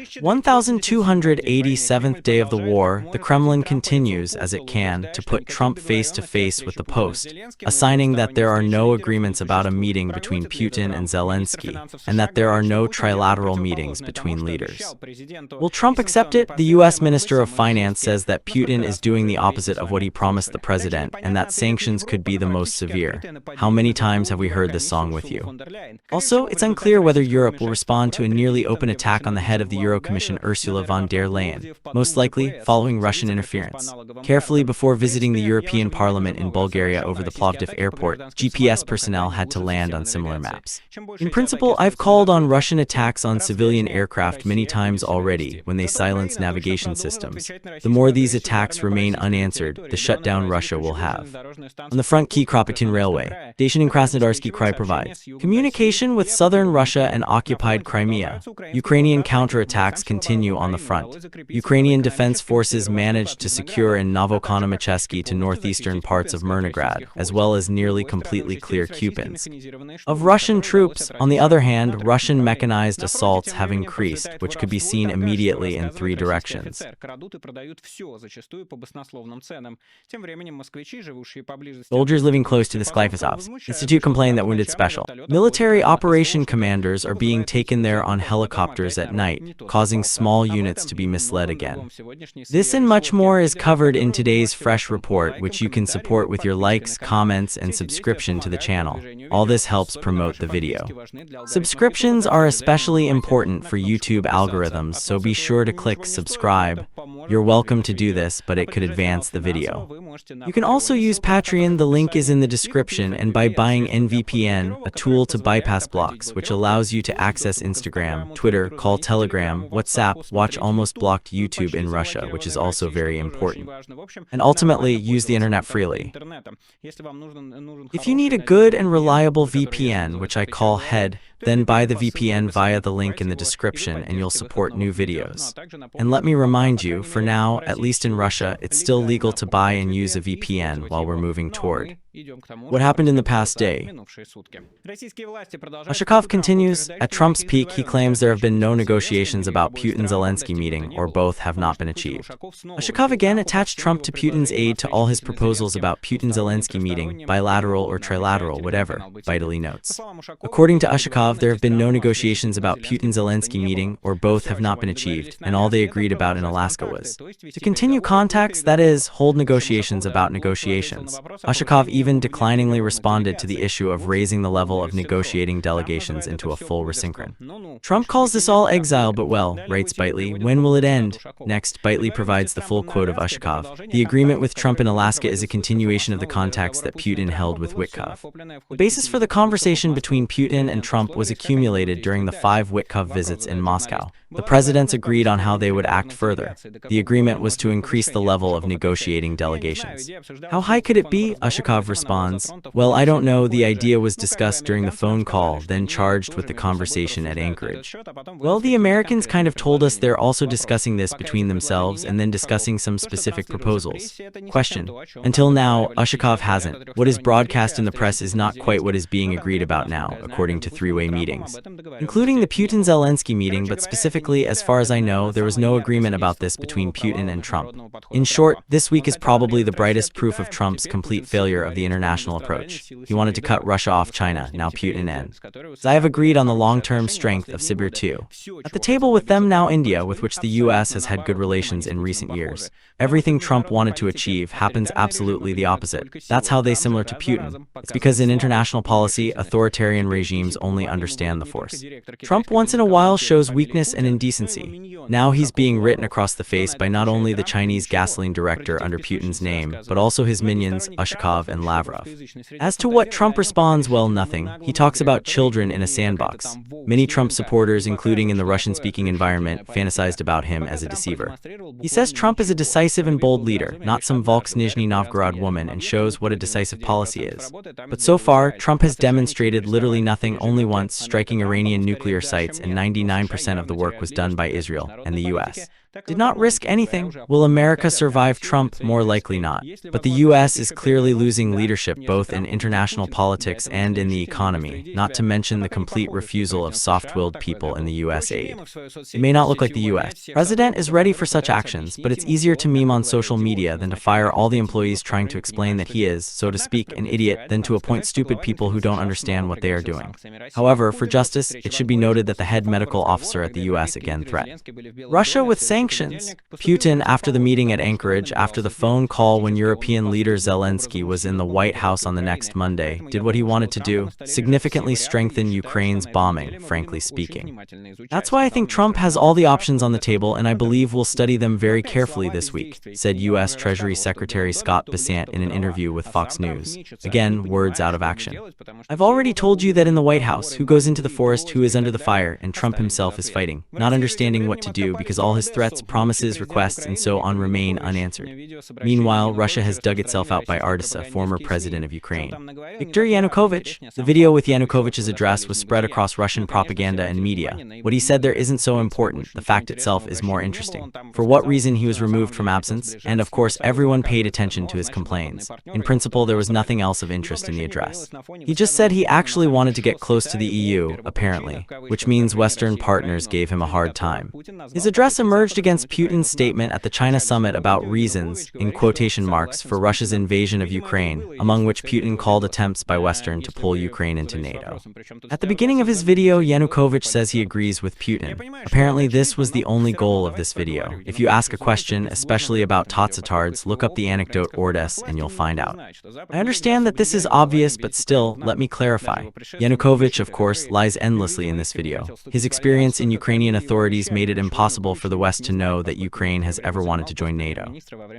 1287th day of the war, the Kremlin continues, as it can, to put Trump face-to-face with the Post, assigning that there are no agreements about a meeting between Putin and Zelenskyy, and that there are no trilateral meetings between leaders. Will Trump accept it? The U.S. Minister of Finance says that Putin is doing the opposite of what he promised the president, and that sanctions could be the most severe. How many times have we heard this song with you? Also, it's unclear whether Europe will respond to a nearly open attack on the head of the European Commission Ursula von der Leyen, most likely following Russian interference. Carefully before visiting the European Parliament in Bulgaria over the Plovdiv airport, GPS personnel had to land on similar maps. In principle, I've called on Russian attacks on civilian aircraft many times already when they silence navigation systems. The more these attacks remain unanswered, the shutdown Russia will have. On the front, Key Kropotkin Railway, station in Krasnodar Krai provides communication with southern Russia and occupied Crimea. Ukrainian counterattacks continue on the front. Ukrainian defense forces managed to secure in Novokonomecheski to northeastern parts of Myrnohrad, as well as nearly completely clear Kupiansk. Of Russian troops, on the other hand, Russian mechanized assaults have increased, which could be seen immediately in three directions. Soldiers living close to the Sklyfosovs Institute complain that wounded special military operation commanders are being taken there on helicopters at night, causing small units to be misled again. This and much more is covered in today's fresh report, which you can support with your likes, comments, and subscription to the channel. All this helps promote the video. Subscriptions are especially important for YouTube algorithms, so be sure to click subscribe. You're welcome to do this, but it could advance the video. You can also use Patreon, the link is in the description, and by buying NVPN, a tool to bypass blocks, which allows you to access Instagram, Twitter, call Telegram, WhatsApp, watch almost blocked YouTube in Russia, which is also very important. And ultimately, use the internet freely. If you need a good and reliable VPN, which I call HEAD, then buy the VPN via the link in the description and you'll support new videos. And let me remind you, for now, at least in Russia, it's still legal to buy and use a VPN while we're moving toward. What happened in the past day? Ushakov continues. At Trump's peak, he claims there have been no negotiations about Putin-Zelenskyy meeting, or both have not been achieved. Ushakov again attached Trump to Putin's aid to all his proposals about Putin-Zelenskyy meeting, bilateral or trilateral, whatever, vitally notes. According to Ushakov, there have been no negotiations about Putin-Zelenskyy meeting, or both have not been achieved, and all they agreed about in Alaska was to continue contacts, that is, hold negotiations about negotiations. Ushakov even decliningly responded to the issue of raising the level of negotiating delegations into a full resynchron. Trump calls this all exile, but well, writes Bitely, when will it end? Next, Bitely provides the full quote of Ushakov. The agreement with Trump in Alaska is a continuation of the contacts that Putin held with Witkov. The basis for the conversation between Putin and Trump was accumulated during the 5 Witkov visits in Moscow. The presidents agreed on how they would act further. The agreement was to increase the level of negotiating delegations. How high could it be? Ushakov responds, well, I don't know, the idea was discussed during the phone call, then charged with the conversation at Anchorage. Well, the Americans kind of told us they're also discussing this between themselves and then discussing some specific proposals. Question. Until now, Ushakov hasn't. What is broadcast in the press is not quite what is being agreed about now, according to three-way meetings, including the Putin-Zelenskyy meeting, but specifically, as far as I know, there was no agreement about this between Putin and Trump. In short, this week is probably the brightest proof of Trump's complete failure of the international approach. He wanted to cut Russia off China, now Putin and Zayev agreed on the long-term strength of Sibir too. At the table with them now India, with which the US has had good relations in recent years. Everything Trump wanted to achieve happens absolutely the opposite. That's how they similar to Putin. It's because in international policy, authoritarian regimes only understand the force. Trump once in a while shows weakness and indecency. Now he's being written across the face by not only the Chinese gasoline director under Putin's name, but also his minions, Ushakov and Lavrov. As to what Trump responds, well, nothing. He talks about children in a sandbox. Many Trump supporters, including in the Russian-speaking environment, fantasized about him as a deceiver. He says Trump is a decisive and bold leader, not some Volks Nizhny Novgorod woman, and shows what a decisive policy is. But so far, Trump has demonstrated literally nothing, only once striking Iranian nuclear sites, and 99% of the work was done by Israel and the US. Did not risk anything. Will America survive Trump? More likely not. But the US is clearly losing leadership both in international politics and in the economy, not to mention the complete refusal of soft-willed people in the US aid. It may not look like the US president is ready for such actions, but it's easier to meme on social media than to fire all the employees trying to explain that he is, so to speak, an idiot than to appoint stupid people who don't understand what they are doing. However, for justice, it should be noted that the head medical officer at the US again threatened Russia with sanctions. Putin, after the meeting at Anchorage, after the phone call when European leader Zelenskyy was in the White House on the next Monday, did what he wanted to do, significantly strengthen Ukraine's bombing, frankly speaking. That's why I think Trump has all the options on the table, and I believe we'll study them very carefully this week, said U.S. Treasury Secretary Scott Bessent in an interview with Fox News. Again, words out of action. I've already told you that in the White House, who goes into the forest, who is under the fire, and Trump himself is fighting, not understanding what to do because all his threats, promises, requests, and so on remain unanswered. Meanwhile, Russia has dug itself out by Ursula, former president of Ukraine. Viktor Yanukovych. The video with Yanukovych's address was spread across Russian propaganda and media. What he said there isn't so important, the fact itself is more interesting. For what reason he was removed from absence, and of course everyone paid attention to his complaints. In principle, there was nothing else of interest in the address. He just said he actually wanted to get close to the EU, apparently, which means Western partners gave him a hard time. His address emerged against Putin's statement at the China summit about reasons, in quotation marks, for Russia's invasion of Ukraine, among which Putin called attempts by Western to pull Ukraine into NATO. At the beginning of his video, Yanukovych says he agrees with Putin. Apparently, this was the only goal of this video. If you ask a question, especially about Tatsatards, look up the anecdote Ordes and you'll find out. I understand that this is obvious, but still, let me clarify. Yanukovych, of course, lies endlessly in this video. His experience in Ukrainian authorities made it impossible for the West to know that Ukraine has ever wanted to join NATO.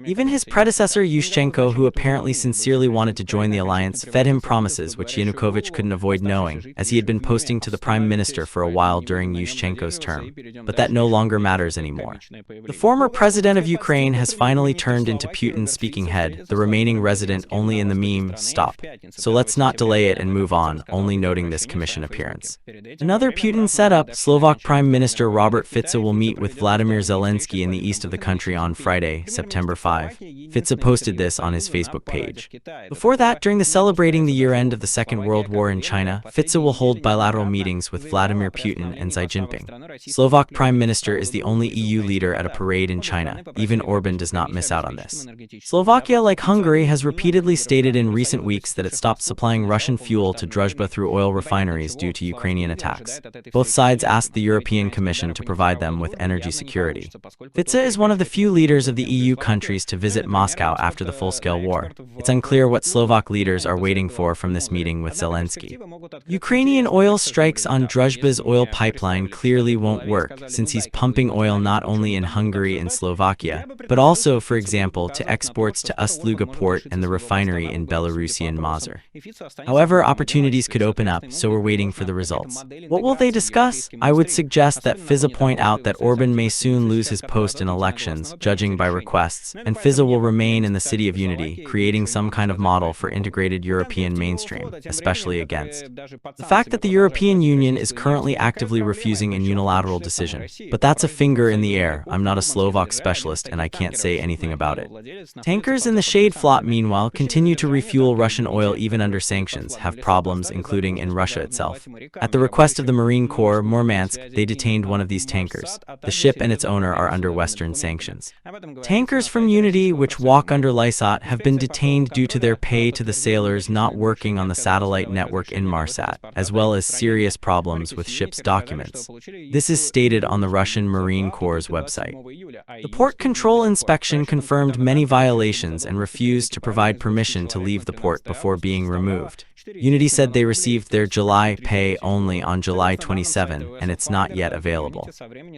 Even his predecessor Yushchenko, who apparently sincerely wanted to join the alliance, fed him promises which Yanukovych couldn't avoid knowing, as he had been posting to the Prime Minister for a while during Yushchenko's term. But that no longer matters anymore. The former president of Ukraine has finally turned into Putin's speaking head, the remaining resident only in the meme, stop. So let's not delay it and move on, only noting this commission appearance. Another Putin setup, Slovak Prime Minister Robert Fico will meet with Vladimir Zelenskyy in the east of the country on Friday, September 5. Fico posted this on his Facebook page. Before that, during the celebrating the year-end of the Second World War in China, Fico will hold bilateral meetings with Vladimir Putin and Xi Jinping. Slovak Prime Minister is the only EU leader at a parade in China. Even Orban does not miss out on this. Slovakia, like Hungary, has repeatedly stated in recent weeks that it stopped supplying Russian fuel to Druzhba through oil refineries due to Ukrainian attacks. Both sides asked the European Commission to provide them with energy security. Fico is one of the few leaders of the EU countries to visit Moscow after the full-scale war. It's unclear what Slovak leaders are waiting for from this meeting with Zelenskyy. Ukrainian oil strikes on Druzhba's oil pipeline clearly won't work, since he's pumping oil not only in Hungary and Slovakia, but also, for example, to exports to Ust-Luga port and the refinery in Belarusian Mazar. However, opportunities could open up, so we're waiting for the results. What will they discuss? I would suggest that Fico point out that Orban may soon lose his post in elections, judging by requests, and Fico will remain in the City of Unity, creating some kind of model for integrated European mainstream, especially against the fact that the European Union is currently actively refusing a unilateral decision. But that's a finger in the air. I'm not a Slovak specialist and I can't say anything about it. Tankers in the Shade Float, meanwhile, continue to refuel Russian oil even under sanctions, have problems including in Russia itself. At the request of the Marine Corps, Murmansk, they detained one of these tankers. The ship and its owner are under Western sanctions. Tankers from Unity, which walk under Lysot, have been detained due to their pay to the sailors not working on the satellite network Inmarsat, as well as serious problems with ships' documents. This is stated on the Russian Marine Corps' website. The port control inspection confirmed many violations and refused to provide permission to leave the port before being removed. Unity said they received their July pay only on July 27, and it's not yet available.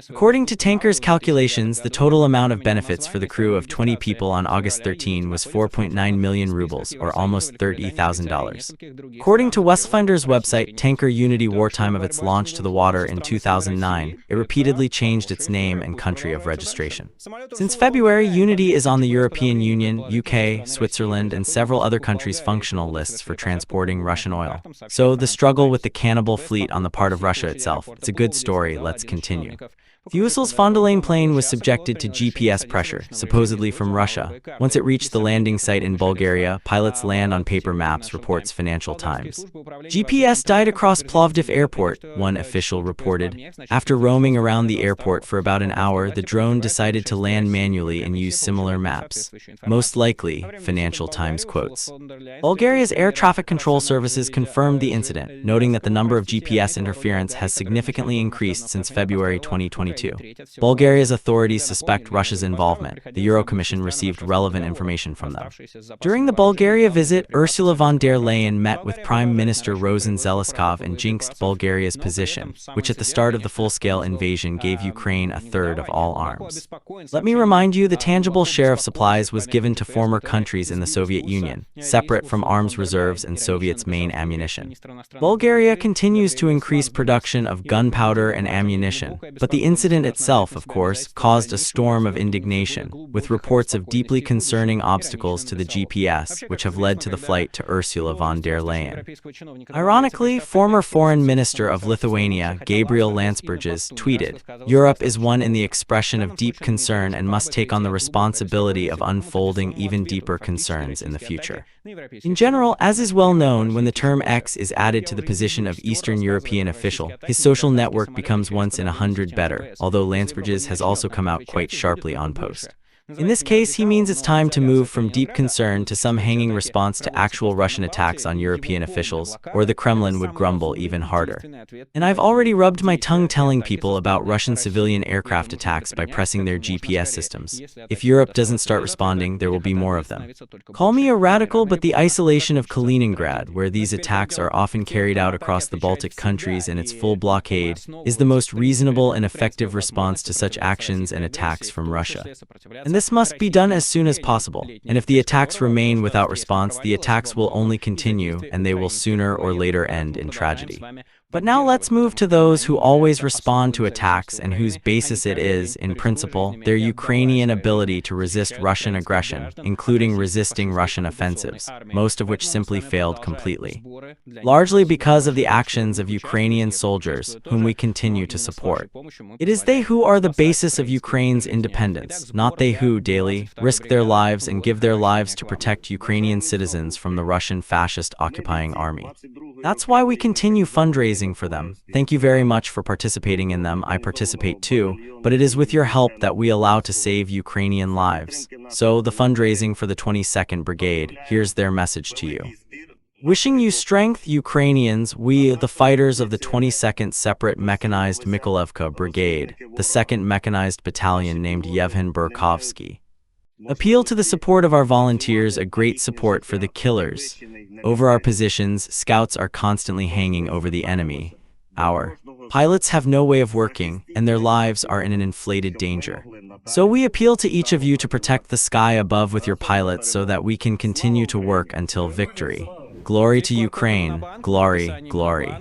According to Tanker's calculations, the total amount of benefits for the crew of 20 people on August 13 was 4.9 million rubles, or almost $30,000. According to Westfinder's website, Tanker Unity, wartime of its launch to the water in 2009, it repeatedly changed its name and country of registration. Since February, Unity is on the European Union, UK, Switzerland, and several other countries' functional lists for transporting Russian oil. So, the struggle with the cannibal fleet on the part of Russia itself. It's a good story, let's continue. The Ursul's von der Leyen plane was subjected to GPS pressure, supposedly from Russia. Once it reached the landing site in Bulgaria, pilots land on paper maps, reports Financial Times. GPS died across Plovdiv airport, one official reported. After roaming around the airport for about an hour, the drone decided to land manually and use similar maps. Most likely, Financial Times quotes. Bulgaria's air traffic control services confirmed the incident, noting that the number of GPS interference has significantly increased since February 2022. Bulgaria's authorities suspect Russia's involvement. The European Commission received relevant information from them. During the Bulgaria visit, Ursula von der Leyen met with Prime Minister Rosen Zelenskyy and jinxed Bulgaria's position, which at the start of the full-scale invasion gave Ukraine a third of all arms. Let me remind you, the tangible share of supplies was given to former countries in the Soviet Union, separate from arms reserves and Soviets' main ammunition. Bulgaria continues to increase production of gunpowder and ammunition, but the incident itself, of course, caused a storm of indignation, with reports of deeply concerning obstacles to the GPS, which have led to the flight to Ursula von der Leyen. Ironically, former Foreign Minister of Lithuania, Gabriel Landsbergis, tweeted, "Europe is one in the expression of deep concern and must take on the responsibility of unfolding even deeper concerns in the future." In general, as is well known, when the term X is added to the position of Eastern European official, his social network becomes once in 100 better, although Landsbergis has also come out quite sharply on post. In this case, he means it's time to move from deep concern to some hanging response to actual Russian attacks on European officials, or the Kremlin would grumble even harder. And I've already rubbed my tongue telling people about Russian civilian aircraft attacks by pressing their GPS systems. If Europe doesn't start responding, there will be more of them. Call me a radical, but the isolation of Kaliningrad, where these attacks are often carried out across the Baltic countries and its full blockade, is the most reasonable and effective response to such actions and attacks from Russia. And this must be done as soon as possible, and if the attacks remain without response, the attacks will only continue, and they will sooner or later end in tragedy. But now let's move to those who always respond to attacks and whose basis it is, in principle, their Ukrainian ability to resist Russian aggression, including resisting Russian offensives, most of which simply failed completely. Largely because of the actions of Ukrainian soldiers, whom we continue to support. It is they who are the basis of Ukraine's independence, not they who, daily, risk their lives and give their lives to protect Ukrainian citizens from the Russian fascist occupying army. That's why we continue fundraising for them. Thank you very much for participating in them. I participate too, but it is with your help that we allow to save Ukrainian lives. So, the fundraising for the 22nd Brigade, here's their message to you. Wishing you strength, Ukrainians, we, the fighters of the 22nd Separate Mechanized Mykolaievka Brigade, the 2nd Mechanized Battalion named Yevhen Burkovsky, appeal to the support of our volunteers, a great support for the killers. Over our positions, scouts are constantly hanging over the enemy. Our pilots have no way of working, and their lives are in an inflated danger. So we appeal to each of you to protect the sky above with your pilots so that we can continue to work until victory. Glory to Ukraine. Glory, glory.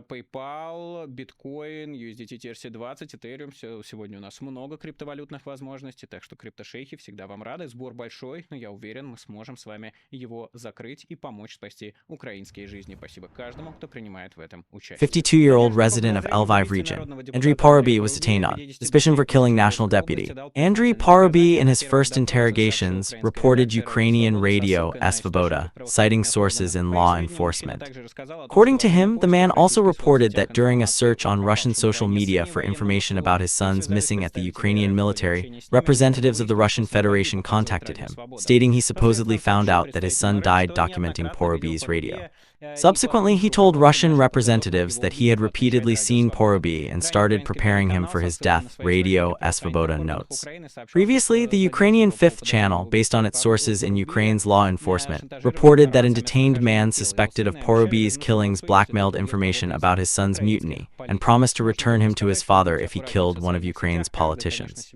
PayPal, биткоин, USDT TRC20, Ethereum. Сегодня у нас много криптовалютных возможностей, так что криптошейхи всегда вам рады. Сбор большой, но я уверен, мы сможем с вами его закрыть и помочь спасти украинские жизни. Спасибо каждому, кто принимает в этом участие. 52-year-old resident of Lviv region, Andriy Parubiy, was detained on suspicion for killing national deputy. Andriy Parubiy, in his first interrogations, reported Ukrainian radio Svoboda, citing sources in law enforcement. According to him, the man also reported that during a search on Russian social media for information about his son's missing at the Ukrainian military, representatives of the Russian Federation contacted him, stating he supposedly found out that his son died documenting Porubiy's radio. Subsequently, he told Russian representatives that he had repeatedly seen Parubiy and started preparing him for his death, Radio Svoboda notes. Previously, the Ukrainian Fifth Channel, based on its sources in Ukraine's law enforcement, reported that a detained man suspected of Porubiy's killings blackmailed information about his son's mutiny and promised to return him to his father if he killed one of Ukraine's politicians.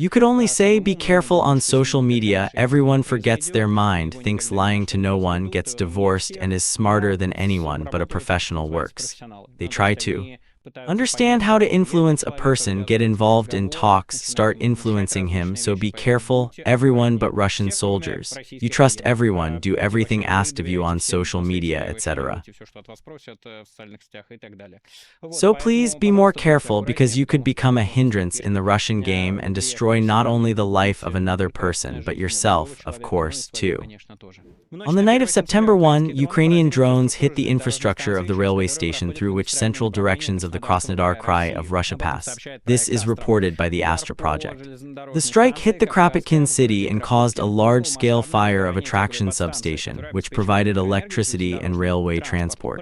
You could only say, be careful on social media. Everyone forgets their mind, thinks lying to no one, gets divorced, and is smarter than anyone but a professional works. They try to Understand how to influence a person, get involved in talks, start influencing him, so be careful, everyone but Russian soldiers. You trust everyone, do everything asked of you on social media, etc. So please be more careful, because you could become a hindrance in the Russian game and destroy not only the life of another person, but yourself, of course, too. On the night of September 1, Ukrainian drones hit the infrastructure of the railway station through which central directions of the Krasnodar Krai of Russia pass. This is reported by the Astra project. The strike hit the Kropotkin city and caused a large-scale fire of a traction substation, which provided electricity and railway transport.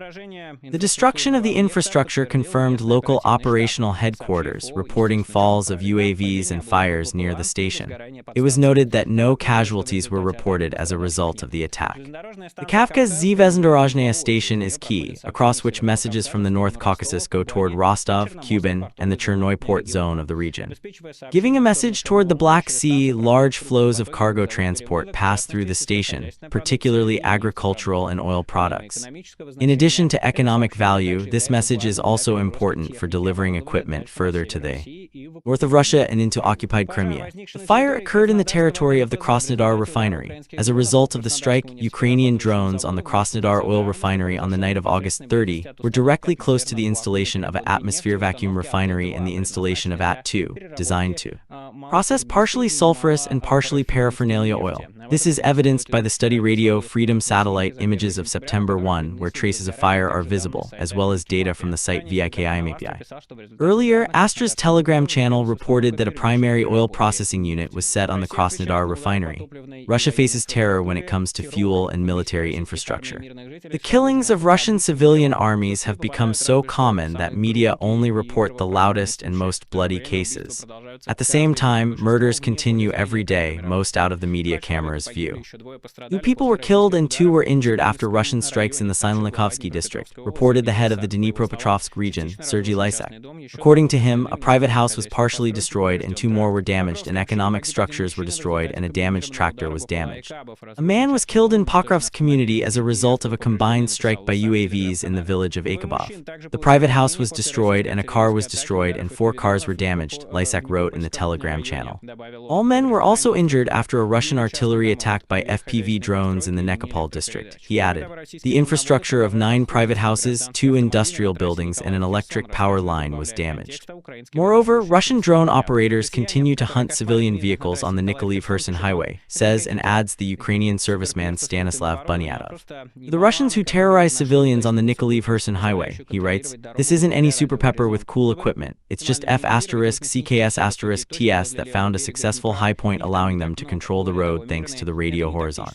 The destruction of the infrastructure confirmed local operational headquarters, reporting falls of UAVs and fires near the station. It was noted that no casualties were reported as a result of the attack. The Kafkas Zvezdorozhny station is key, across which messages from the North Caucasus go toward Rostov, Kuban, and the Chernoy port zone of the region. Giving a message toward the Black Sea, large flows of cargo transport pass through the station, particularly agricultural and oil products. In addition to economic value, this message is also important for delivering equipment further to the north of Russia and into occupied Crimea. The fire occurred in the territory of the Krasnodar refinery. As a result of the strike, Ukrainian drones on the Krasnodar oil refinery on the night of August 30 were directly close to the installation of an atmosphere vacuum refinery and the installation of AT2, designed to process partially sulfurous and partially paraphernalia oil. This is evidenced by the study Radio Freedom satellite images of September 1, where traces of fire are visible, as well as data from the site VIKIMAPI. Earlier, Astra's Telegram channel reported that a primary oil processing unit was set on the Krasnodar refinery. Russia faces terror when it comes to fuel and military infrastructure. The killings of Russian civilian armies have become so common that media only report the loudest and most bloody cases. At the same time, murders continue every day, most out of the media camera's view. 2 people were killed and 2 were injured after Russian strikes in the Silenikovsky district, reported the head of the Dnipropetrovsk region, Sergei Lysak. According to him, a private house was partially destroyed and 2 more were damaged, and economic structures were destroyed, and a damaged tractor was damaged. A man was killed in Pokrovsk community as a result of a combined strike by UAVs in the village of Akabov. The private house was destroyed and a car was destroyed and 4 cars were damaged, Lysak wrote in the Telegram channel. All men were also injured after a Russian artillery attack by FPV drones in the Nacke district. He added, the infrastructure of 9 private houses, 2 industrial buildings, and an electric power line was damaged. Moreover, Russian drone operators continue to hunt civilian vehicles on the Nikolaev-Kherson highway, says and adds the Ukrainian serviceman Stanislav Bunyatov. The Russians who terrorize civilians on the Nikolaev-Kherson highway, he writes, this isn't any super pepper with cool equipment, it's just F***CKS**TS that found a successful high point allowing them to control the road thanks to the radio horizon.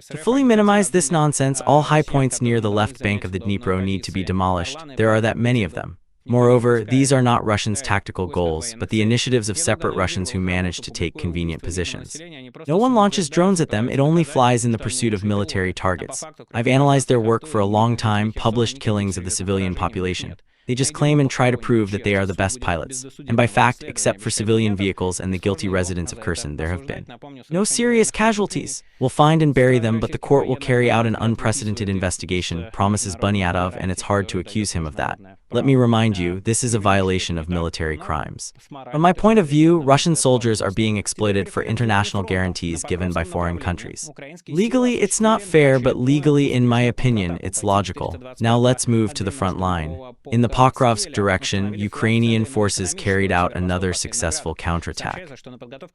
To fully minimize this nonsense, all high points near the left bank of the Dnipro need to be demolished. There are that many of them. Moreover, these are not Russians' tactical goals, but the initiatives of separate Russians who manage to take convenient positions. No one launches drones at them, it only flies in the pursuit of military targets. I've analyzed their work for a long time, published killings of the civilian population. They just claim and try to prove that they are the best pilots. And by fact, except for civilian vehicles and the guilty residents of Kherson, there have been no serious casualties. We'll find and bury them, but the court will carry out an unprecedented investigation, promises Bunyatov, and it's hard to accuse him of that. Let me remind you, this is a violation of military crimes. From my point of view, Russian soldiers are being exploited for international guarantees given by foreign countries. Legally, it's not fair, but legally, in my opinion, it's logical. Now let's move to the front line. In the Pokrovsk direction, Ukrainian forces carried out another successful counterattack.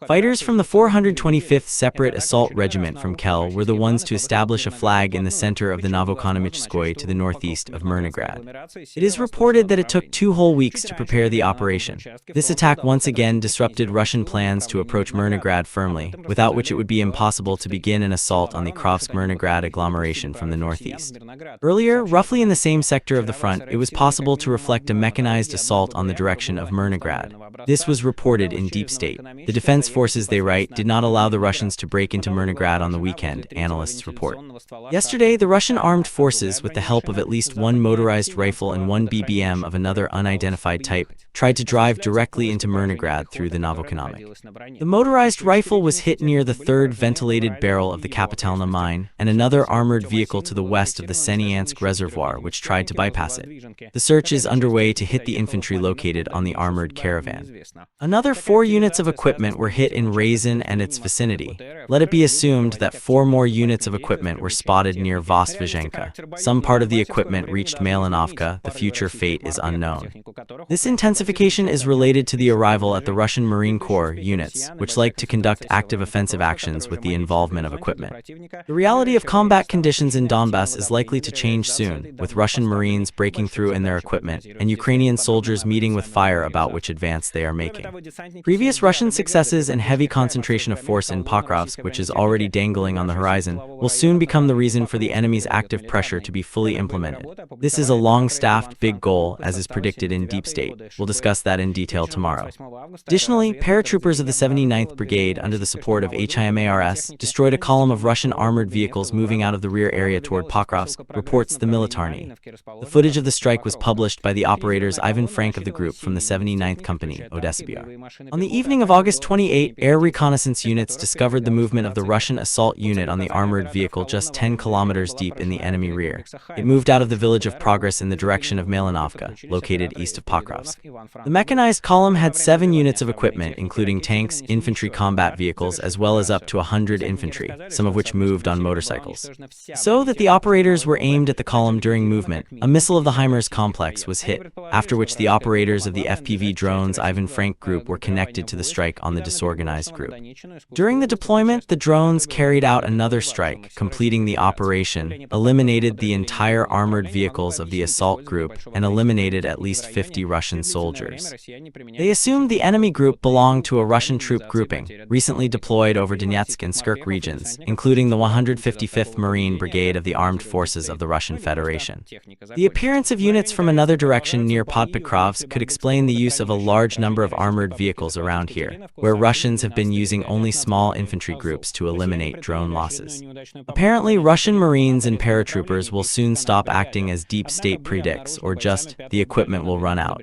Fighters from the 425th Separate Assault Regiment from Kel were the ones to establish a flag in the center of the Novokonomichskoye to the northeast of Myrnohrad. It is reported that it took 2 whole weeks to prepare the operation. This attack once again disrupted Russian plans to approach Myrnohrad firmly, without which it would be impossible to begin an assault on the Krovsk-Myrnohrad agglomeration from the northeast. Earlier, roughly in the same sector of the front, it was possible to reflect a mechanized assault on the direction of Myrnohrad. This was reported in Deep State. The defense forces, they write, did not allow the Russians to break into Myrnohrad on the weekend, analysts report. Yesterday, the Russian armed forces, with the help of at least 1 motorized rifle and 1 BB ICBM of another unidentified type tried to drive directly into Myrnohrad through the Novokonomik. The motorized rifle was hit near the third ventilated barrel of the Kapitalna mine, and another armored vehicle to the west of the Seniansk reservoir which tried to bypass it. The search is underway to hit the infantry located on the armored caravan. Another 4 units of equipment were hit in Brazen and its vicinity. Let it be assumed that 4 more units of equipment were spotted near Vostvezhenka. Some part of the equipment reached Malinovka. The future fate is unknown. This intensification is related to the arrival at the Russian Marine Corps units, which like to conduct active offensive actions with the involvement of equipment. The reality of combat conditions in Donbass is likely to change soon, with Russian Marines breaking through in their equipment and Ukrainian soldiers meeting with fire about which advance they are making. Previous Russian successes and heavy concentration of force in Pokrovsk, which is already dangling on the horizon, will soon become the reason for the enemy's active pressure to be fully implemented. This is a long-staffed big goal, as is predicted in Deep State. We'll discuss that in detail tomorrow. Additionally, paratroopers of the 79th Brigade, under the support of HIMARS, destroyed a column of Russian armored vehicles moving out of the rear area toward Pokrovsk, reports the Militarny. The footage of the strike was published by the operators Ivan Frank of the group from the 79th Company, Odessa-BR. On the evening of August 28, air reconnaissance units discovered the movement of the Russian assault unit on the armored vehicle just 10 kilometers deep in the enemy rear. It moved out of the village of Progress in the direction of Malinovka, located east of Pokrovsk. The mechanized column had 7 units of equipment, including tanks, infantry combat vehicles, as well as up to 100 infantry, some of which moved on motorcycles. So that the operators were aimed at the column during movement, a missile of the HIMARS complex was hit, after which the operators of the FPV drones Ivan Frank group were connected to the strike on the disorganized group. During the deployment, the drones carried out another strike, completing the operation, eliminated the entire armored vehicles of the assault group, and eliminated at least 50 Russian soldiers. They assumed the enemy group belonged to a Russian troop grouping, recently deployed over Donetsk and Skirk regions, including the 155th Marine Brigade of the Armed Forces of the Russian Federation. The appearance of units from another direction near Podpokrovsk could explain the use of a large number of armored vehicles around here, where Russians have been using only small infantry groups to eliminate drone losses. Apparently, Russian Marines and paratroopers will soon stop acting as Deep State predicts, or just, the equipment will run out.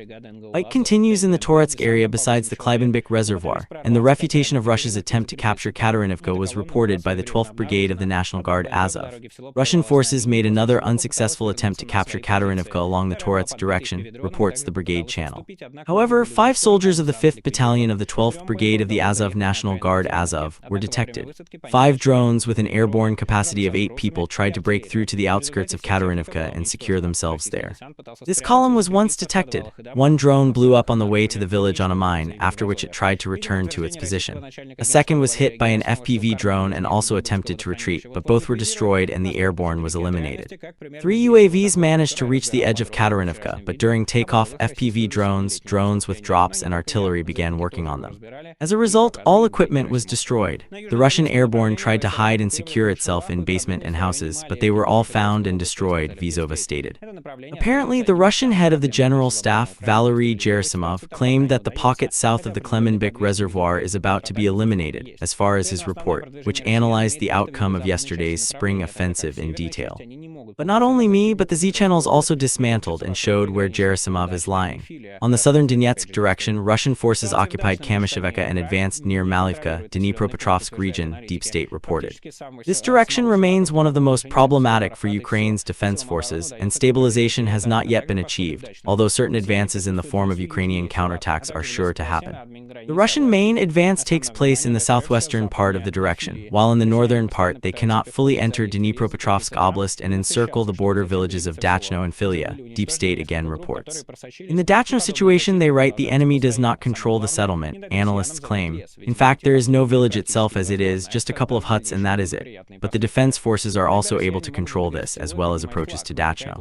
Fight continues in the Toretsk area besides the Klybenbek Reservoir, and the refutation of Russia's attempt to capture Katarinivka was reported by the 12th Brigade of the National Guard Azov. Russian forces made another unsuccessful attempt to capture Katarinivka along the Toretsk direction, reports the brigade channel. However, 5 soldiers of the 5th Battalion of the 12th Brigade of the Azov National Guard Azov were detected. 5 drones with an airborne capacity of 8 people tried to break through to the outskirts of Katarinivka and secure themselves there. This column was once detected. 1 drone blew up on the way to the village on a mine, after which it tried to return to its position. A second was hit by an FPV drone and also attempted to retreat, but both were destroyed and the airborne was eliminated. 3 UAVs managed to reach the edge of Katarinivka, but during takeoff, FPV drones with drops and artillery began working on them. As a result, all equipment was destroyed. The Russian airborne tried to hide and secure itself in basement and houses, but they were all found and destroyed, Vizova stated. Apparently, the Russian head of the General Staff, Valery Gerasimov, claimed that the pocket south of the Klybenbek Reservoir is about to be eliminated, as far as his report, which analyzed the outcome of yesterday's spring offensive in detail. But not only me, but the Z channels also dismantled and showed where Gerasimov is lying. On the southern Donetsk direction, Russian forces occupied Kamyshevka and advanced near Malivka, Dnipropetrovsk region, Deep State reported. This direction remains one of the most problematic for Ukraine's defense forces, and stabilization has not yet been achieved, although certain advances in the form of Ukrainian counterattacks are sure to happen. The Russian main advance takes place in the southwestern part of the direction, while in the northern part they cannot fully enter Dnipropetrovsk Oblast and encircle the border villages of Dachno and Filia, Deep State again reports. In the Dachno situation, they write the enemy does not control the settlement, analysts claim. In fact, there is no village itself as it is, just a couple of huts and that is it. But the defense forces are also able to control this, as well as approaches to Dachno.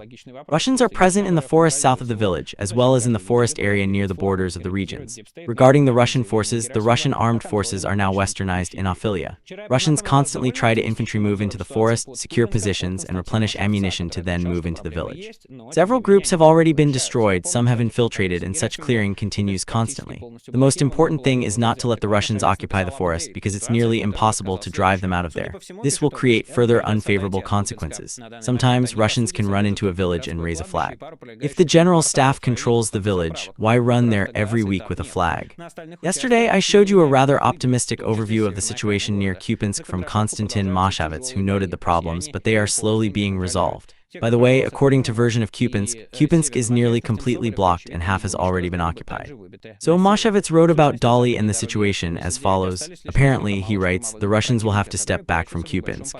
Russians are present in the forest south of the village, as well as in the forest area near the borders of the regions. Regarding the Russian forces, the Russian armed forces are now westernized in Ophelia. Russians constantly try to infantry move into the forest, secure positions, and replenish ammunition to then move into the village. Several groups have already been destroyed, some have infiltrated, and such clearing continues constantly. The most important thing is not to let the Russians occupy the forest, because it's nearly impossible to drive them out of there. This will create further unfavorable consequences. Sometimes Russians can run into a village and raise a flag. If the general staff controls the village, why run there every week with a flag? Yesterday, I showed you a rather optimistic overview of the situation near Kupiansk from Konstantin Mashavets, who noted the problems, but they are slowly being resolved. By the way, according to version of Kupiansk is nearly completely blocked and half has already been occupied. So Mashavets wrote about Dali and the situation as follows. Apparently, he writes, the Russians will have to step back from Kupiansk.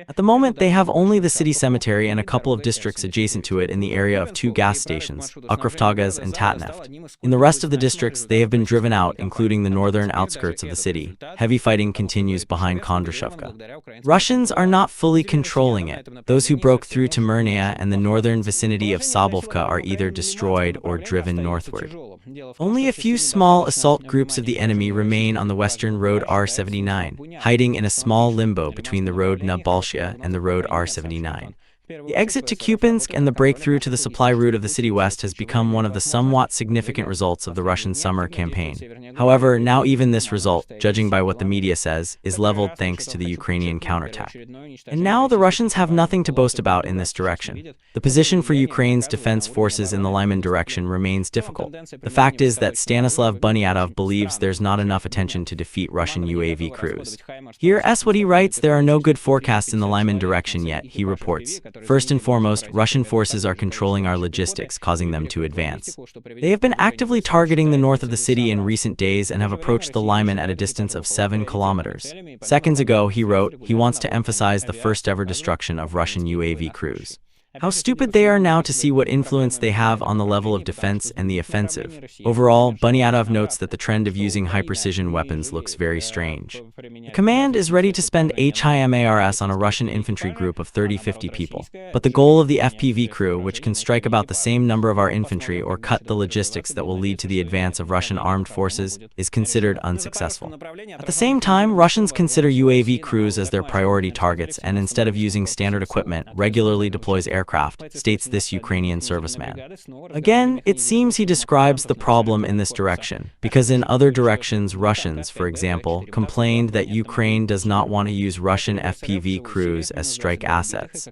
At the moment, they have only the city cemetery and a couple of districts adjacent to it in the area of two gas stations, Ukrovtagas and Tatneft. In the rest of the districts, they have been driven out, including the northern outskirts of the city. Heavy fighting continues behind Kondrashevka. Russians are not fully controlling it. Those who broke through to Myrnohrad and the northern vicinity of Sobolovka are either destroyed or driven northward. Only a few small assault groups of the enemy remain on the western road R79, hiding in a small limbo between the road Na Balshia and the road R79. The exit to Kupiansk and the breakthrough to the supply route of the city west has become one of the somewhat significant results of the Russian summer campaign. However, now even this result, judging by what the media says, is leveled thanks to the Ukrainian counterattack. And now the Russians have nothing to boast about in this direction. The position for Ukraine's defense forces in the Lyman direction remains difficult. The fact is that Stanislav Bunyatov believes there's not enough attention to defeat Russian UAV crews. Here's what he writes: there are no good forecasts in the Lyman direction yet, he reports. First and foremost, Russian forces are controlling our logistics, causing them to advance. They have been actively targeting the north of the city in recent days and have approached the Lyman at a distance of 7 kilometers. Seconds ago, he wrote, he wants to emphasize the first-ever destruction of Russian UAV crews. How stupid they are now to see what influence they have on the level of defense and the offensive. Overall, Bunyatov notes that the trend of using high-precision weapons looks very strange. The command is ready to spend HIMARS on a Russian infantry group of 30-50 people, but the goal of the FPV crew, which can strike about the same number of our infantry or cut the logistics that will lead to the advance of Russian armed forces, is considered unsuccessful. At the same time, Russians consider UAV crews as their priority targets and instead of using standard equipment, regularly deploys aircraft, states this Ukrainian serviceman. Again, it seems he describes the problem in this direction, because in other directions Russians, for example, complained that Ukraine does not want to use Russian FPV crews as strike assets.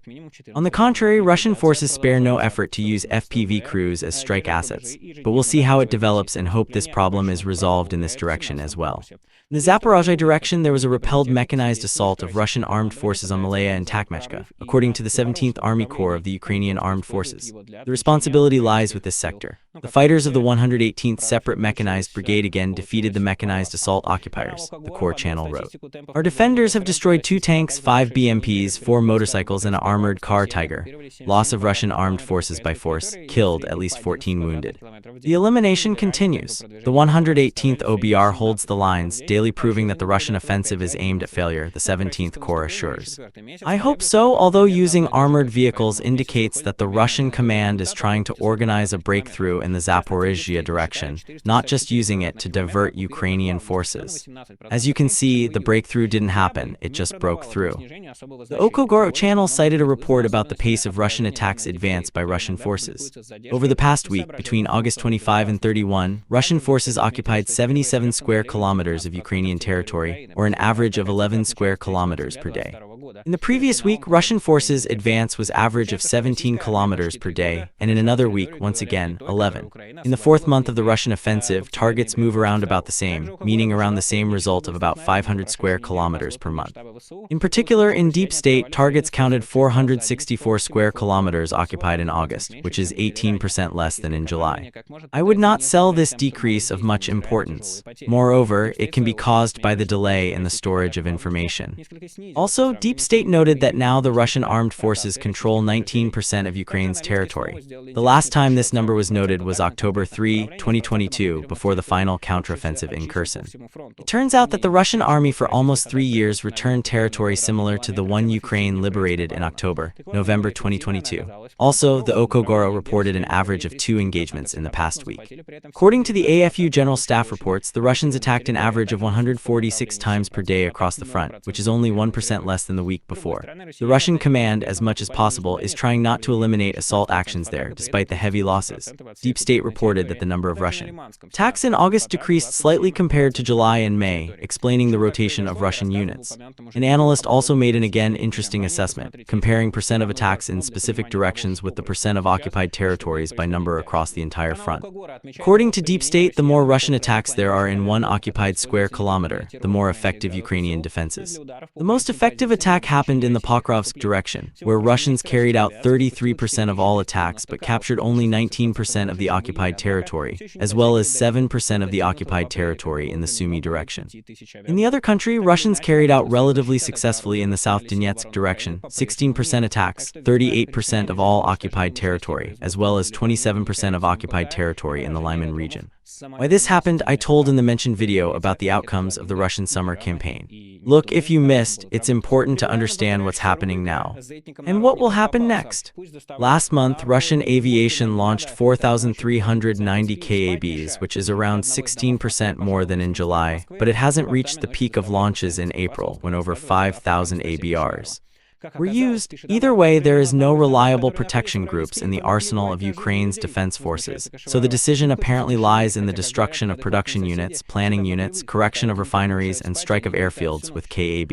On the contrary, Russian forces spare no effort to use FPV crews as strike assets, but we'll see how it develops and hope this problem is resolved in this direction as well. In the Zaporizhzhia direction, there was a repelled mechanized assault of Russian armed forces on Malaya and Takmechka, according to the 17th Army Corps of the Ukrainian Armed Forces. The responsibility lies with this sector. The fighters of the 118th Separate Mechanized Brigade again defeated the mechanized assault occupiers, the Corps channel wrote. Our defenders have destroyed 2 tanks, 5 BMPs, 4 motorcycles, and an armored car Tiger. Loss of Russian armed forces by force, killed, at least 14 wounded. The elimination continues. The 118th OBR holds the lines, daily proving that the Russian offensive is aimed at failure, the 17th Corps assures. I hope so, although using armored vehicles indicates that the Russian command is trying to organize a breakthrough in the Zaporizhzhia direction, not just using it to divert Ukrainian forces. As you can see, the breakthrough didn't happen, it just broke through. The Okogoro channel cited a report about the pace of Russian attacks advanced by Russian forces. Over the past week, between August 25 and 31, Russian forces occupied 77 square kilometers of Ukrainian territory, or an average of 11 square kilometers per day. In the previous week, Russian forces' advance was average of 17 kilometers per day, and in another week, once again, 11. In the 4th month of the Russian offensive, targets move around about the same, meaning around the same result of about 500 square kilometers per month. In particular, in deep state, targets counted 464 square kilometers occupied in August, which is 18% less than in July. I would not sell this decrease of much importance. Moreover, it can be caused by the delay in the storage of information. Also, Deep State noted that now the Russian armed forces control 19% of Ukraine's territory. The last time this number was noted was October 3, 2022, before the final counteroffensive in Kherson. It turns out that the Russian army for almost 3 years returned territory similar to the one Ukraine liberated in November 2022. Also, the Okogoro reported an average of 2 engagements in the past week. According to the AFU General Staff reports, the Russians attacked an average of 146 times per day across the front, which is only 1% less than the week before. The Russian command, as much as possible, is trying not to eliminate assault actions there, despite the heavy losses. Deep State reported that the number of Russian attacks in August decreased slightly compared to July and May, explaining the rotation of Russian units. An analyst also made an again interesting assessment, comparing percent of attacks in specific directions with the percent of occupied territories by number across the entire front. According to Deep State, the more Russian attacks there are in one occupied square kilometer, the more effective Ukrainian defenses. The most effective attack happened in the Pokrovsk direction, where Russians carried out 33% of all attacks but captured only 19% of the occupied territory, as well as 7% of the occupied territory in the Sumy direction. In the other country, Russians carried out relatively successfully in the South Donetsk direction, 16% attacks, 38% of all occupied territory, as well as 27% of occupied territory in the Lyman region. Why this happened, I told in the mentioned video about the outcomes of the Russian summer campaign. Look, if you missed, it's important to understand what's happening now. And what will happen next? Last month, Russian aviation launched 4,390 KABs, which is around 16% more than in July, but it hasn't reached the peak of launches in April, when over 5,000 ABRs were used. Either way, there is no reliable protection groups in the arsenal of Ukraine's defense forces, so the decision apparently lies in the destruction of production units, planning units, correction of refineries, and strike of airfields with KAB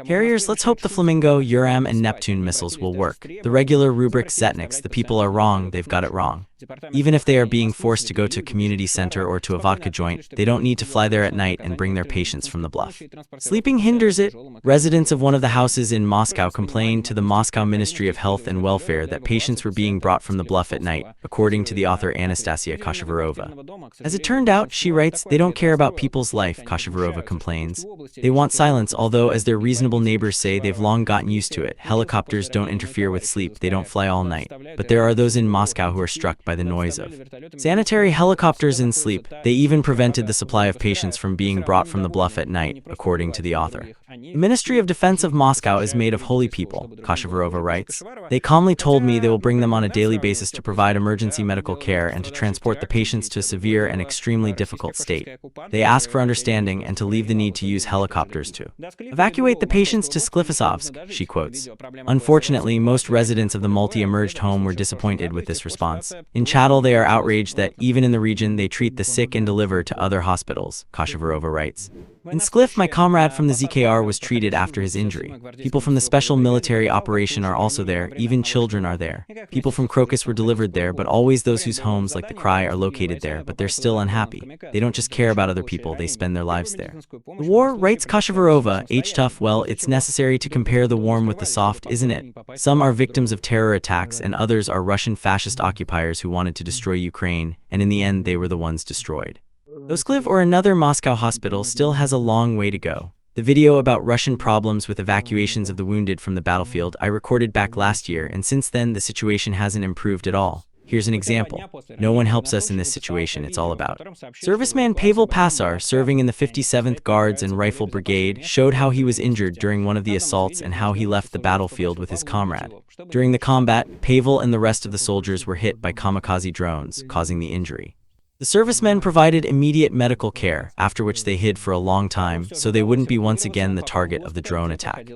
carriers. Let's hope the Flamingo, Uram, and Neptune missiles will work. The regular rubric Zetniks, the people are wrong, they've got it wrong. Even if they are being forced to go to a community center or to a vodka joint, they don't need to fly there at night and bring their patients from the bluff. Sleeping hinders it. Residents of one of the houses in Moscow complained to the Moscow Ministry of Health and Welfare that patients were being brought from the bluff at night, according to the author Anastasia Kashavarova. As it turned out, she writes, they don't care about people's life, Kashavarova complains. They want silence, although, as their reasonable neighbors say, they've long gotten used to it. Helicopters don't interfere with sleep, they don't fly all night. But there are those in Moscow who are struck by the noise of sanitary helicopters in sleep. They even prevented the supply of patients from being brought from the bluff at night, according to the author. The Ministry of Defense of Moscow is made of holy people, Kashavarova writes. They calmly told me they will bring them on a daily basis to provide emergency medical care and to transport the patients to a severe and extremely difficult state. They ask for understanding and to leave the need to use helicopters to evacuate the patients to Sklifosovsk, she quotes. Unfortunately, most residents of the multi-emerged home were disappointed with this response. In chattel, they are outraged that, even in the region, they treat the sick and deliver to other hospitals, Kashavarova writes. In Sklif, my comrade from the ZKR was treated after his injury. People from the special military operation are also there, even children are there. People from Crocus were delivered there, but always those whose homes, like the Krai, are located there, but they're still unhappy. They don't just care about other people, they spend their lives there. The war, writes Kashavarova, tough. Well, it's necessary to compare the warm with the soft, isn't it? Some are victims of terror attacks, and others are Russian fascist occupiers who wanted to destroy Ukraine, and in the end they were the ones destroyed. Oskliv, or another Moscow hospital, still has a long way to go. The video about Russian problems with evacuations of the wounded from the battlefield I recorded back last year, and since then the situation hasn't improved at all. Here's an example. No one helps us in this situation, it's all about. Serviceman Pavel Passar, serving in the 57th Guards and Rifle Brigade, showed how he was injured during one of the assaults and how he left the battlefield with his comrade. During the combat, Pavel and the rest of the soldiers were hit by kamikaze drones, causing the injury. The servicemen provided immediate medical care, after which they hid for a long time, so they wouldn't be once again the target of the drone attack.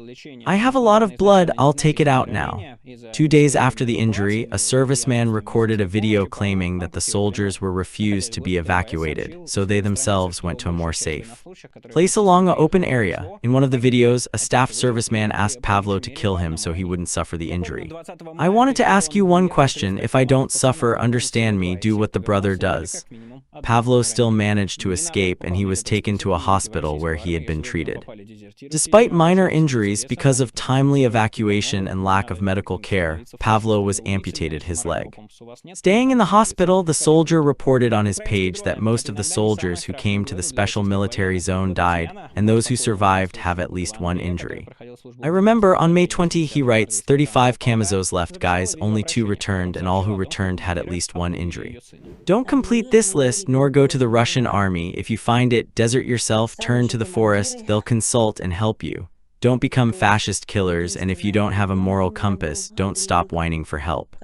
I have a lot of blood, I'll take it out now. 2 days after the injury, a serviceman recorded a video claiming that the soldiers were refused to be evacuated, so they themselves went to a more safe place along an open area. In one of the videos, a staff serviceman asked Pavlo to kill him so he wouldn't suffer the injury. I wanted to ask you one question. If I don't suffer, understand me, do what the brother does. Pavlo still managed to escape, and he was taken to a hospital where he had been treated. Despite minor injuries because of timely evacuation and lack of medical care, Pavlo was amputated his leg. Staying in the hospital, the soldier reported on his page that most of the soldiers who came to the special military zone died, and those who survived have at least one injury. I remember on May 20, he writes, 35 Kamazos left, guys, only 2 returned, and all who returned had at least one injury. Don't complete this list nor go to the Russian army. If you find it, desert yourself, turn to the forest, they'll consult and help you. Don't become fascist killers, and if you don't have a moral compass, don't stop whining for help.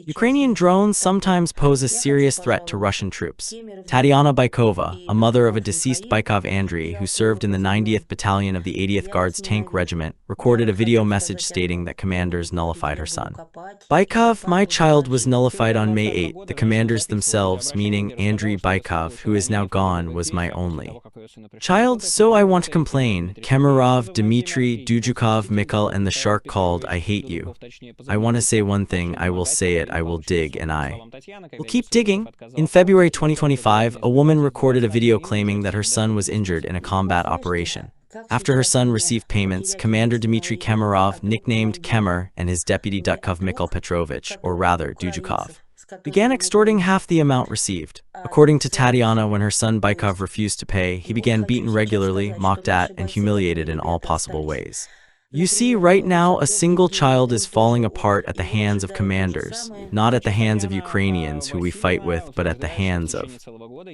Ukrainian drones sometimes pose a serious threat to Russian troops. Tatiana Bykova, a mother of a deceased Bykov Andriy who served in the 90th Battalion of the 80th Guards Tank Regiment, recorded a video message stating that commanders nullified her son. Bykov, my child was nullified on May 8. The commanders themselves, meaning Andriy Bykov, who is now gone, was my only child, so I want to complain. Kemerov, Dmitry, Dujukov, Mikhail, and the shark called, I hate you. I want to say one thing, I will say it, I will dig, and I will keep digging. In February 2025, a woman recorded a video claiming that her son was injured in a combat operation. After her son received payments, Commander Dmitry Kemerov, nicknamed Kemer, and his deputy Dutkov Mikhail Petrovich, or rather Dujukov, began extorting half the amount received. According to Tatiana, when her son Bykov refused to pay, he began beaten regularly, mocked at, and humiliated in all possible ways. You see, right now, a single child is falling apart at the hands of commanders, not at the hands of Ukrainians who we fight with, but at the hands of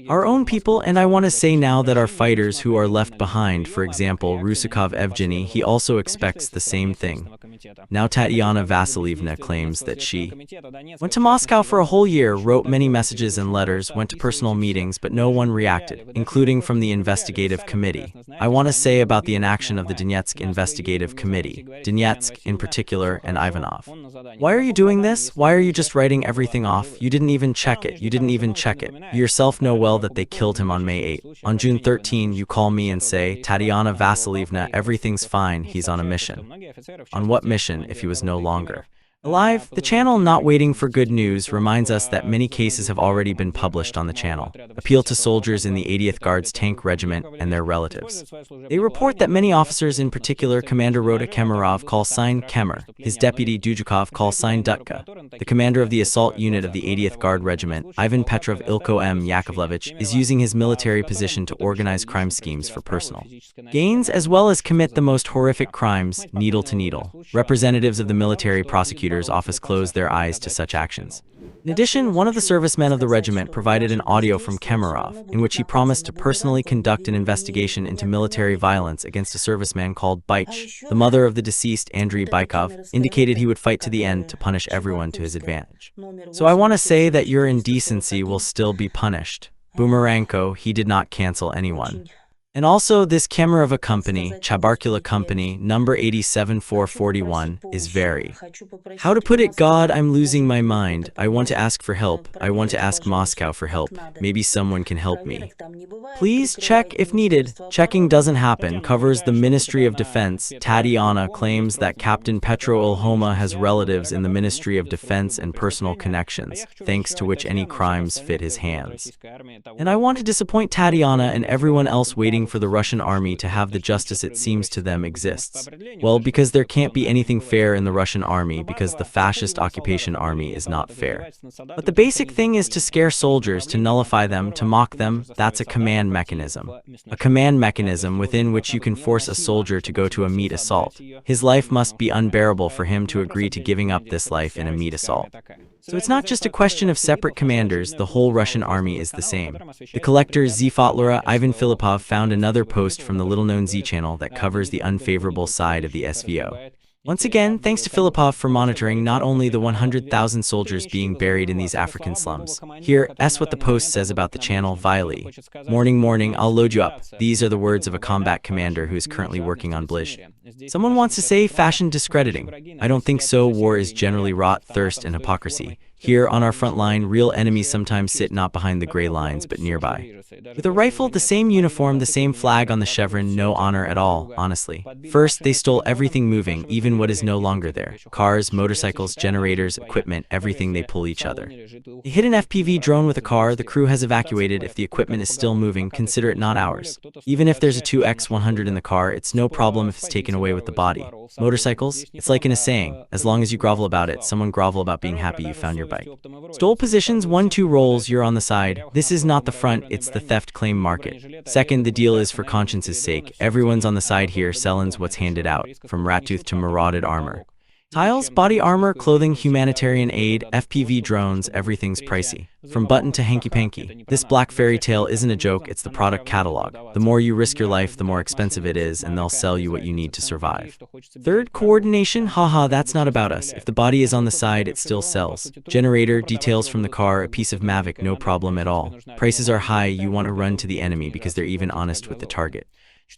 our own people. And I want to say now that our fighters who are left behind, for example, Rusakov Evgeny, he also expects the same thing. Now Tatiana Vasilievna claims that she went to Moscow for a whole year, wrote many messages and letters, went to personal meetings, but no one reacted, including from the investigative committee. I want to say about the inaction of the Donetsk investigative committee, Donetsk in particular, and Ivanov. Why are you doing this? Why are you just writing everything off? You didn't even check it. You didn't even check it. You yourself know well that they killed him on May 8. On June 13, you call me and say, Tatiana Vasilievna, everything's fine, he's on a mission. On what mission if he was no longer alive? The channel Not Waiting for Good News reminds us that many cases have already been published on the channel. Appeal to soldiers in the 80th Guards Tank Regiment and their relatives. They report that many officers, in particular Commander Rota Kemerov, call sign Kemer, his deputy Dujukov, call sign Dutka, the commander of the assault unit of the 80th Guard Regiment, Ivan Petrov Ilko M. Yakovlevich, is using his military position to organize crime schemes for personal gains as well as commit the most horrific crimes, needle to needle. Representatives of the military prosecutor's office closed their eyes to such actions. In addition, one of the servicemen of the regiment provided an audio from Kemerov, in which he promised to personally conduct an investigation into military violence against a serviceman called Bych. The mother of the deceased, Andriy Bykov, indicated he would fight to the end to punish everyone to his advantage. So I want to say that your indecency will still be punished. Boomeranko, he did not cancel anyone. And also, this Kemerova company, Chabarkula company, number 87441, is very... How to put it, God, I'm losing my mind. I want to ask for help. I want to ask Moscow for help. Maybe someone can help me. Please check if needed. Checking doesn't happen. Covers the Ministry of Defense. Tatiana claims that Captain Petro Ilhoma has relatives in the Ministry of Defense and personal connections, thanks to which any crimes fit his hands. And I want to disappoint Tatiana and everyone else waiting for the Russian army to have the justice it seems to them exists. Well, because there can't be anything fair in the Russian army because the fascist occupation army is not fair. But the basic thing is to scare soldiers, to nullify them, to mock them. That's a command mechanism. A command mechanism within which you can force a soldier to go to a meat assault. His life must be unbearable for him to agree to giving up this life in a meat assault. So it's not just a question of separate commanders, the whole Russian army is the same. The collector Zfotlara Ivan Filipov found another post from the little-known Z channel that covers the unfavorable side of the SVO. Once again, thanks to Filipov for monitoring not only the 100,000 soldiers being buried in these African slums. Here, what the post says about the channel Viley. Morning, I'll load you up. These are the words of a combat commander who is currently working on Blizh. Someone wants to say fashion discrediting. I don't think so. War is generally rot, thirst, and hypocrisy. Here, on our front line, real enemies sometimes sit not behind the gray lines, but nearby. With a rifle, the same uniform, the same flag on the chevron, no honor at all, honestly. First, they stole everything moving, even what is no longer there. Cars, motorcycles, generators, equipment, everything. They pull each other. They hit an FPV drone with a car, the crew has evacuated. If the equipment is still moving, consider it not ours. Even if there's a 2X100 in the car, it's no problem if it's taken away with the body. Motorcycles, it's like in a saying, as long as you grovel about it, someone grovel about being happy you found your bike. Stole positions, 1-2 rolls, you're on the side. This is not the front, it's the theft claim market. Second, the deal is for conscience's sake. Everyone's on the side here, Sellen's what's handed out, from rat tooth to marauded armor. Tiles, body armor, clothing, humanitarian aid, FPV drones, everything's pricey. From button to hanky-panky. This black fairy tale isn't a joke, it's the product catalog. The more you risk your life, the more expensive it is, and they'll sell you what you need to survive. Third, coordination. Haha, that's not about us. If the body is on the side, it still sells. Generator, details from the car, a piece of Mavic, no problem at all. Prices are high, you want to run to the enemy because they're even honest with the target.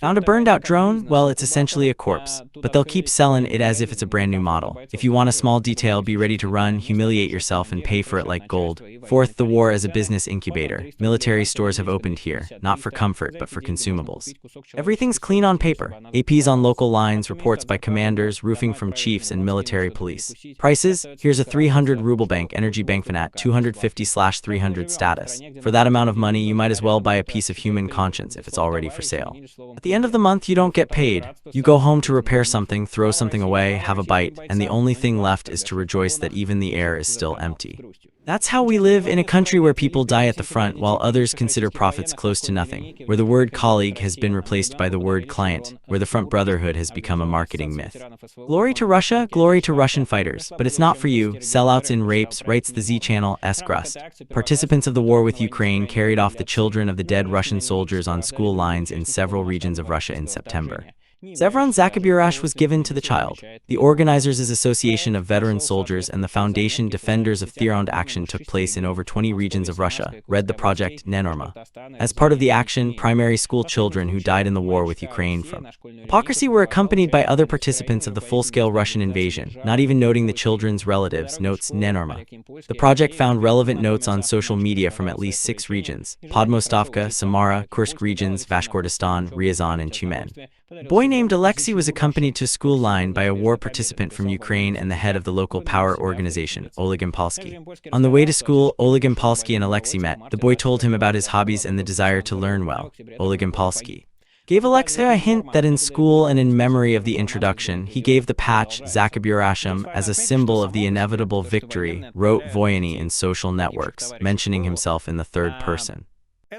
Found a burned-out drone? Well, it's essentially a corpse, but they'll keep selling it as if it's a brand new model. If you want a small detail, be ready to run, humiliate yourself, and pay for it like gold. Fourth, the war as a business incubator. Military stores have opened here, not for comfort, but for consumables. Everything's clean on paper. APs on local lines, reports by commanders, roofing from chiefs and military police. Prices? Here's a 300 ruble bank, energy bankfanat, 250/300 status. For that amount of money, you might as well buy a piece of human conscience if it's already for sale. At the end of the month, you don't get paid. You go home to repair something, throw something away, have a bite, and the only thing left is to rejoice that even the air is still empty. That's how we live in a country where people die at the front while others consider profits close to nothing, where the word colleague has been replaced by the word client, where the front brotherhood has become a marketing myth. Glory to Russia, glory to Russian fighters, but it's not for you. Sellouts in rapes, writes the Z Channel, Grust. Participants of the war with Ukraine carried off the children of the dead Russian soldiers on school lines in several regions of Russia in September. Zevran Zaporizhzhia was given to the child. The Organizers' Association of Veteran Soldiers and the Foundation Defenders of Theroned Action took place in over 20 regions of Russia, read the project Nenorma. As part of the action, primary school children who died in the war with Ukraine from hypocrisy were accompanied by other participants of the full-scale Russian invasion, not even noting the children's relatives, notes Nenorma. The project found relevant notes on social media from at least 6 regions: Podmostovka, Samara, Kursk regions, Bashkortostan, Ryazan, and Tyumen. A boy named Alexei was accompanied to school line by a war participant from Ukraine and the head of the local power organization, Oleg Impalsky. On the way to school, Oleg Impalsky and Alexei met. The boy told him about his hobbies and the desire to learn well. Oleg Impalsky gave Alexei a hint that in school and in memory of the introduction, he gave the patch Zaporizhzhia as a symbol of the inevitable victory, wrote Voyny in social networks, mentioning himself in the third person.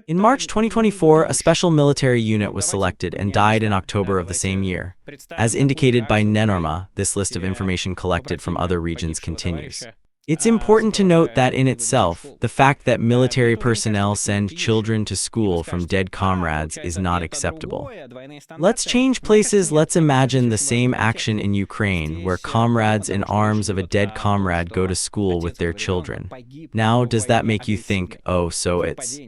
In March 2024, a special military unit was selected and died in October of the same year. As indicated by Nenorma, this list of information collected from other regions continues. It's important to note that in itself, the fact that military personnel send children to school from dead comrades is not acceptable. Let's change places. Let's imagine the same action in Ukraine, where comrades in arms of a dead comrade go to school with their children. Now, does that make you think, oh, so it's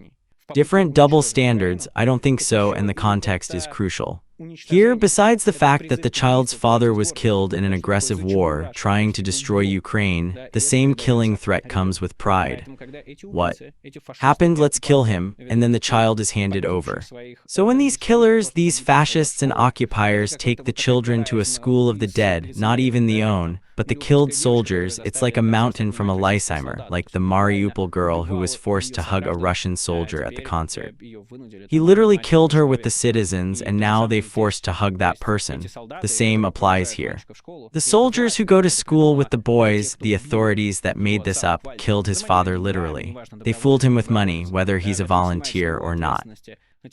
different double standards? I don't think so, and the context is crucial. Here, besides the fact that the child's father was killed in an aggressive war trying to destroy Ukraine, the same killing threat comes with pride. What happened? Let's kill him, and then the child is handed over. So when these killers, these fascists and occupiers take the children to a school of the dead, not even the own, but the killed soldiers, it's like a mountain from a Lysimer, like the Mariupol girl who was forced to hug a Russian soldier at the concert. He literally killed her with the citizens, and now they forced to hug that person. The same applies here. The soldiers who go to school with the boys, the authorities that made this up, killed his father literally. They fooled him with money, whether he's a volunteer or not.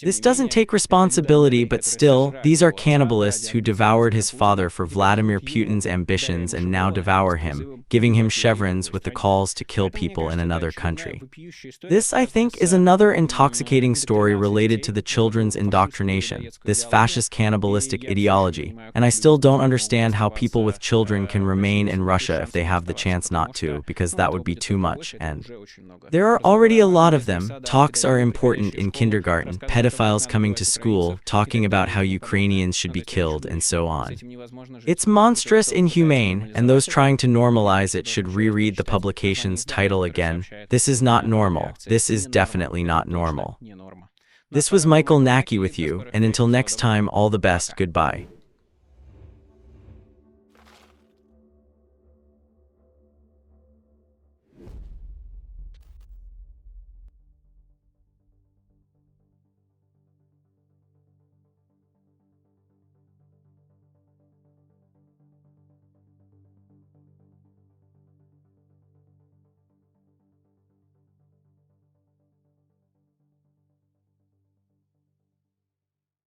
This doesn't take responsibility, but still, these are cannibalists who devoured his father for Vladimir Putin's ambitions and now devour him, giving him chevrons with the calls to kill people in another country. This, I think, is another intoxicating story related to the children's indoctrination, this fascist cannibalistic ideology, and I still don't understand how people with children can remain in Russia if they have the chance not to, because that would be too much, and there are already a lot of them. Talks are important in kindergarten, pedophiles coming to school, talking about how Ukrainians should be killed, and so on. It's monstrous, inhumane, and those trying to normalize it should reread the publication's title again. This is not normal. This is definitely not normal. This was Michael Nacke with you, and until next time, all the best, goodbye.